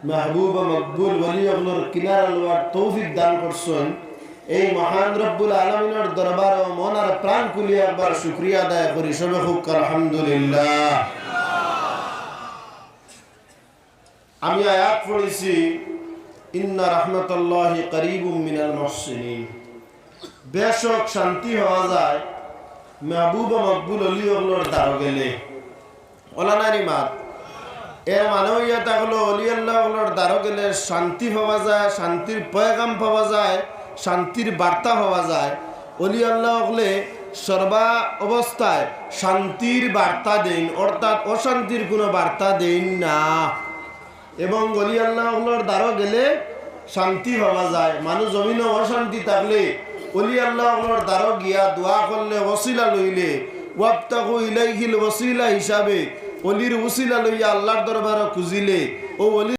মাহবুব মকবুল ওলি আল্লাহর কিনারা লওয়ার তৌফিক দান করছেন। এই মহান রব্বুল আলামিনের দরবার ও মনার প্রাণ খুলিয়া একবার শুকরিয়া আদায় করি সবে খুব আলহামদুলিল্লাহ। আমি আয়াত পড়েছি, ইন্না রাহমাতাল্লাহি করিবুম মিনাল মুহসিনিন। বেশক শান্তি হওয়া যায় মাহবুব মকবুল ওলি আল্লাহর দ্বারা গেলে। ওলানারি মাত এর মানে হইয়া থাকলো অলি আল্লাহর দ্বারা গেলে শান্তি পাওয়া যায়, শান্তির পয়গাম পাওয়া যায়, শান্তির বার্তা পাওয়া যায়। অলি আল্লাহ হলে সর্বা অবস্থায় শান্তির বার্তা দেন, অর্থাৎ অশান্তির কোনো বার্তা দেন না। এবং অলি আল্লাহর দ্বারা গেলে শান্তি পাওয়া যায়। মানুষ জমিনে অশান্তি থাকলে অলি আল্লাহর দ্বারা গিয়া দোয়া করলে, ওসিলা লইলে, ওয়াবতাগু ইলাইহিল ওসিলা হিসাবে অলির উসিলা লইয়া আল্লাহর দরবারে খুঁজিলে ও অলি